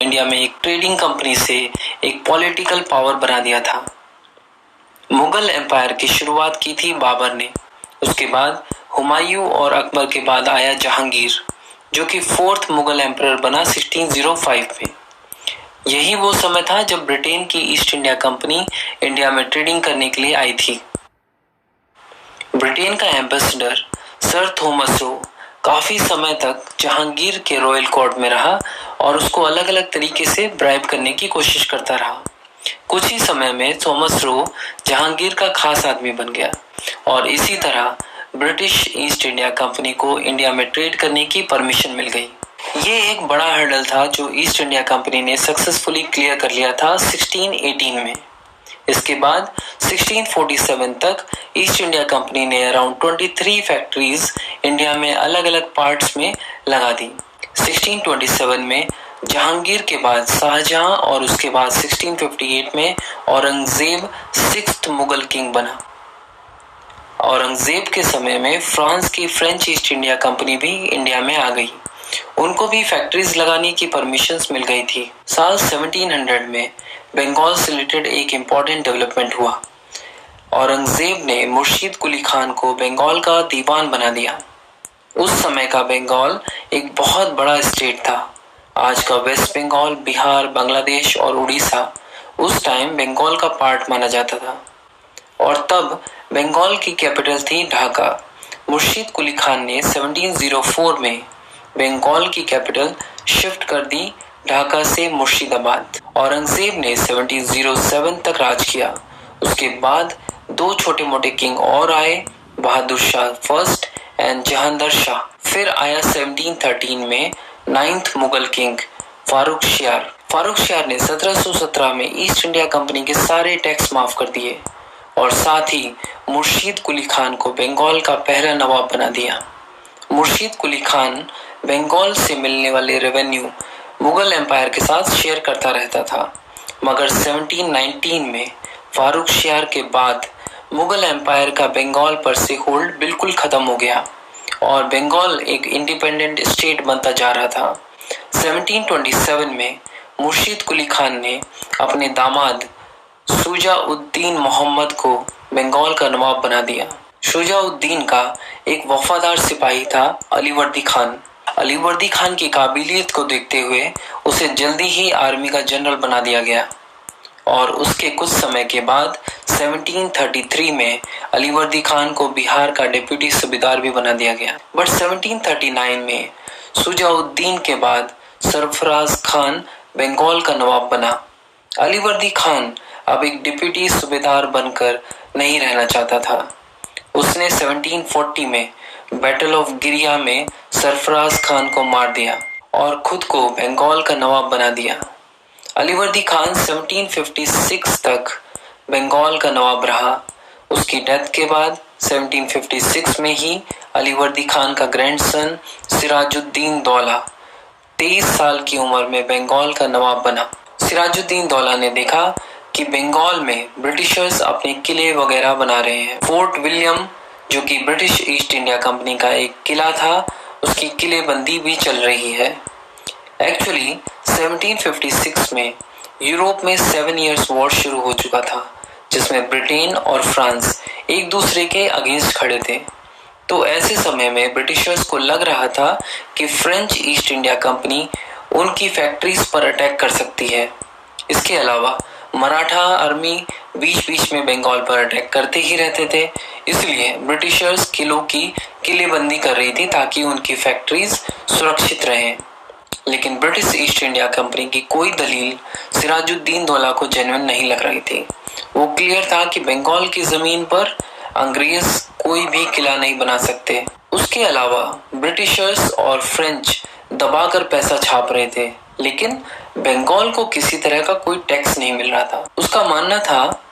India में एक trading company से एक पॉलिटिकल पावर बना दिया था। मुगल एम्पायर की शुरुआत की थी बाबर ने। उसके बाद हुमायूं और अकबर के बाद आया जहांगीर, जो कि फोर्थ मुगल एम्परर बना 1605 में। यही वो समय था जब ब्रिटेन की ईस्ट इंडिया कंपनी इंडिया में ट्रेडिंग करने के लिए आई थी। ब्रिटेन का एम्बेसडर सर थॉमस रो काफी समय तक जहांगीर के रॉयल कोर्ट में रहा और उसको अलग अलग तरीके से ब्राइब करने की कोशिश करता रहा। कुछ ही समय में थॉमस रो जहांगीर का खास आदमी बन गया और इसी तरह ब्रिटिश ईस्ट इंडिया कंपनी को इंडिया में ट्रेड करने की परमिशन मिल गई। ये एक बड़ा हर्डल था जो ईस्ट इंडिया कंपनी ने सक्सेसफुली क्लियर कर लिया था 1618 में। इसके बाद 1647 तक ईस्ट इंडिया कंपनी ने अराउंड 23 फैक्ट्रीज इंडिया में अलग अलग पार्ट्स में लगा दी। 1627 में जहांगीर के बाद शाहजहां और उसके बाद 1658 में औरंगजेब 6th मुगल किंग बना। औरंगजेब के समय में फ्रांस की फ्रेंच ईस्ट इंडिया कंपनी भी इंडिया में आ गई। उनको भी फैक्ट्रीज लगाने की परमिशंस मिल गई थी। साल 1700 में बंगाल से रिलेटेड एक इम्पोर्टेंट डेवलपमेंट हुआ। औरंगजेब ने मुर्शीद कुली खान को बंगाल का दीवान बना दिया। उस समय का बंगाल एक बहुत बड़ा स्टेट था। आज का वेस्ट बंगाल, बिहार, बांग्लादेश और उड़ीसा उस टाइम बंगाल का पार्ट माना जाता था और तब बंगाल की कैपिटल थी ढाका। मुर्शीद कुली खान ने 1704 में बंगाल की कैपिटल शिफ्ट कर दी ढाका से मुर्शिदाबाद। औरंगजेब ने 1707 तक राज किया। उसके बाद दो छोटे मोटे किंग और आए, बहादुर शाह फर्स्ट एंड जहांदर शाह। फिर आया 1713 में 9th मुगल किंग फारूक शियार। फारूक शियार ने 1717 में ईस्ट इंडिया कंपनी के सारे टैक्स माफ कर दिए और साथ ही मुर्शीद कुली खान को बंगाल का पहला नवाब बना दिया। मुर्शीद कुली खान बंगाल से मिलने वाले रेवेन्यू मुगल एम्पायर के साथ शेयर करता रहता था, मगर 1719 में फारूक शियार के बाद मुगल एम्पायर का बंगाल पर से होल्ड बिल्कुल खत्म हो गया और बंगाल एक इंडिपेंडेंट स्टेट बनता जा रहा था। 1727 में मुर्शीद कुली खान ने अपने दामाद शुजा-उद-दीन मोहम्मद को बंगाल का नवाब बना दिया। शुजा-उद-दीन का एक वफादार सिपाही था अलीवर्दी खान। अलीवर्दी खान की काबिलियत को देखते हुए उसे जल्दी ही आर्मी का जनरल बना दिया गया और उसके कुछ समय के बाद 1733 में अलीवर्दी खान को बिहार का डिप्टी सूबेदार भी बना दिया गया। बट 1739 में शुजा-उद-दीन के बाद सरफराज खान बंगाल का नवाब बना। अलीवर्दी खान अब एक डिप्टी सूबेदार बनकर नहीं रहना चाहता था। उसने 1740 में बैटल ऑफ गिरिया में सरफराज खान को मार दिया और खुद को बंगाल का नवाब बना दिया। अलीवर्दी खान 1756 तक बंगाल का नवाब रहा। उसकी डेथ के बाद 1756 में ही अलीवर्दी खान का ग्रैंडसन सिराजुद्दीन दौला 23 साल की उम्र में बंगाल का नवाब बना। सिराजुद्दीन दौला ने देखा कि बंगाल में ब्रिटिशर्स अपने किले वगैरह बना रहे हैं। फोर्ट विलियम, जो कि ब्रिटिश ईस्ट इंडिया कंपनी का एक किला था, उसकी किलेबंदी भी चल रही है। एक्चुअली 1756 में यूरोप में 7 इयर्स वॉर शुरू हो चुका था, जिसमें ब्रिटेन और फ्रांस एक दूसरे के अगेंस्ट खड़े थे। तो ऐसे समय में ब्रिटिशर्स को लग रहा था कि फ्रेंच ईस्ट इंडिया कंपनी उनकी फैक्ट्रीज पर अटैक कर सकती है। इसके अलावा मराठा आर्मी बीच बीच में बंगाल पर अटैक करते ही रहते थे, इसलिए ब्रिटिशर्स किलों की किलेबंदी कर रही थी ताकि उनकी फैक्ट्रीज सुरक्षित रहें। लेकिन ब्रिटिश ईस्ट इंडिया कंपनी की कोई दलील सिराजुद्दीन दौला को जेन्युइन नहीं लग रही थी। वो क्लियर था कि बंगाल की जमीन पर अंग्रेज कोई भी किला नहीं बना सकते। उसके अलावा ब्रिटिशर्स और फ्रेंच दबाकर पैसा छाप रहे थे, लेकिन बंगाल को किसी तरह का कोई टैक्स नहीं मिल रहा था। उसका मानना था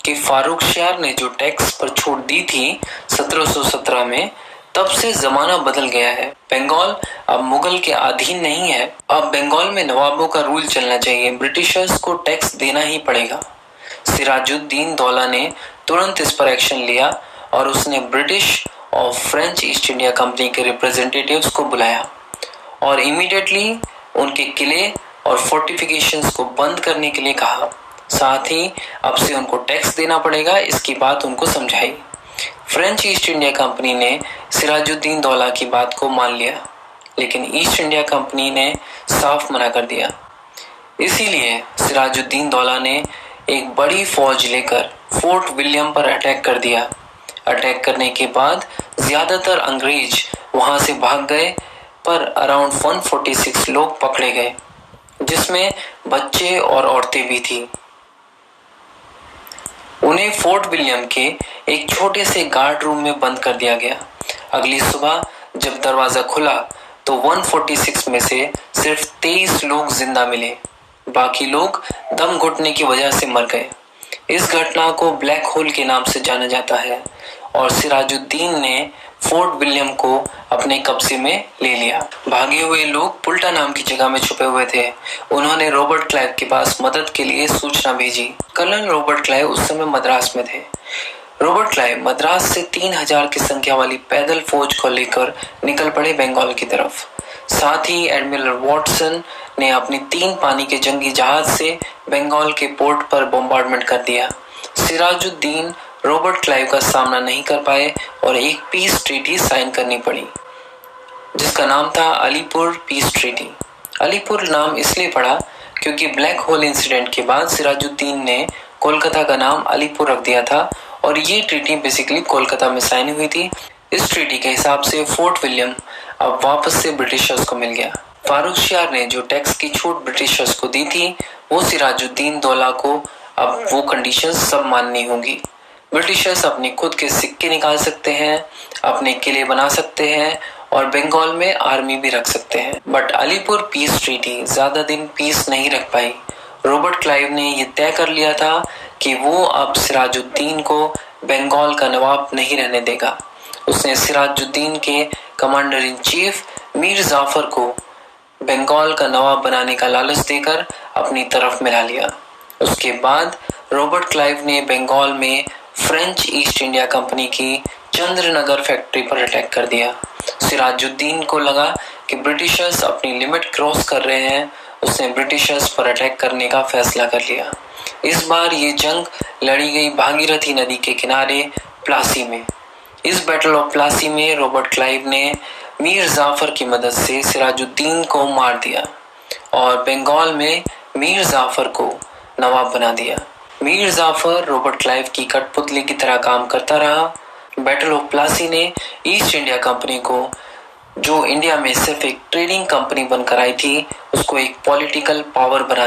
कि फारूक शियार ने जो टैक्स पर छूट दी थी 1717 में, तब से जमाना बदल गया है। बंगाल अब मुगल के अधीन नहीं है। अब बंगाल में नवाबों का रूल चलना चाहिए। ब्रिटिशर्स को टैक्स देना ही पड़ेगा। सिराजुद्दीन दौला ने तुरंत इस पर एक्शन लिया और उसने ब्रिटिश और फ्रेंच ईस्ट इंडिया कंपनी के रिप्रेजेंटेटिव्स को बुलाया और इमीडिएटली उनके किले और फोर्टिफिकेशंस को बंद करने के लिए कहा। साथ ही अब से उनको टैक्स देना पड़ेगा, इसकी बात उनको समझाई। फ्रेंच ईस्ट इंडिया कंपनी ने सिराजुद्दीन दौला की बात को मान लिया, लेकिन ईस्ट इंडिया कंपनी ने साफ मना कर दिया। इसीलिए सिराजुद्दीन दौला ने एक बड़ी फौज लेकर फोर्ट विलियम पर अटैक कर दिया। अटैक करने के बाद ज्यादातर अंग्रेज वहां से भाग गए, पर अराउंड 146 लोग पकड़े गए, जिसमें बच्चे और औरतें भी थी। उन्हें फोर्ट विलियम के एक छोटे से गार्ड रूम में बंद कर दिया गया। अगली सुबह जब दरवाजा खुला तो 146 में से सिर्फ 23 लोग जिंदा मिले, बाकी लोग दम घुटने की वजह से मर गए। इस घटना को ब्लैक होल के नाम से जाना जाता है और सिराजुद्दीन ने फोर्ट विलियम को अपने कब्जे में ले लिया। भागे हुए लोग पुल्टा नाम की जगह में छुपे हुए थे। उन्होंने रॉबर्ट क्लाइव के पास मदद के लिए सूचना भेजी। कर्नल रॉबर्ट क्लाइव उस समय मद्रास में थे। रॉबर्ट क्लाइव मद्रास से 3000 की संख्या वाली पैदल फौज को लेकर निकल पड़े बंगाल की तरफ। साथ ही एडमिरल वॉटसन ने अपनी 3 पानी के जंगी जहाज से बंगाल के पोर्ट पर बॉम्बार्डमेंट कर दिया। सिराजुद्दीन रॉबर्ट क्लाइव का सामना नहीं कर पाए और एक पीस ट्रीटी साइन करनी पड़ी, जिसका नाम था अलीपुर पीस ट्रीटी। अलीपुर नाम इसलिए पड़ा क्योंकि ब्लैक होल इंसिडेंट के बाद सिराजुद्दीन ने कोलकाता का नाम अलीपुर रख दिया था और ये ट्रीटी बेसिकली कोलकाता में साइन हुई थी। इस ट्रीटी के हिसाब से फोर्ट विलियम अब वापस से ब्रिटिशर्स को मिल गया। फारुखशियार ने जो टैक्स की छूट ब्रिटिशर्स को दी थी, वो सिराजुद्दीन दौला को अब वो कंडीशंस सब माननी होंगी। ब्रिटिशर्स अपने खुद के सिक्के निकाल सकते हैं, अपने किले बना सकते हैं और बंगाल में आर्मी भी रख सकते हैं। बट अलीपुर पीस ट्रीटी ज्यादा दिन पीस नहीं रख पाई। रॉबर्ट क्लाइव ने यह तय कर लिया था कि वो अब सिराजुद्दीन को बंगाल का नवाब नहीं रहने देगा। उसने सिराजुद्दीन के commander in chief Mir Jafar को बंगाल का नवाब बनाने का लालच देकर अपनी तरफ मिला लिया। उसके बाद रॉबर्ट क्लाइव ने बंगाल में फ्रेंच ईस्ट इंडिया कंपनी की चंद्रनगर फैक्ट्री पर अटैक कर दिया। सिराजुद्दीन को लगा कि ब्रिटिशर्स अपनी लिमिट क्रॉस कर रहे हैं। उसने ब्रिटिशर्स पर अटैक करने का फैसला कर लिया। इस बार ये जंग लड़ी गई भागीरथी नदी के किनारे प्लासी में। इस बैटल ऑफ प्लासी में रॉबर्ट क्लाइव ने मीर जाफर की मदद से सिराजुद्दीन को मार दिया और बंगाल में मीर जाफर को नवाब बना दिया। मीर जाफर रॉबर्ट क्लाइव की कठपुतली की तरह काम करता रहा। बैटल ऑफ प्लासी ने ईस्ट इंडिया कंपनी को, जो इंडिया में सिर्फ एक ट्रेडिंग कंपनी बनकर आई थी, उसको एक पॉलिटिकल पावर बना दिया।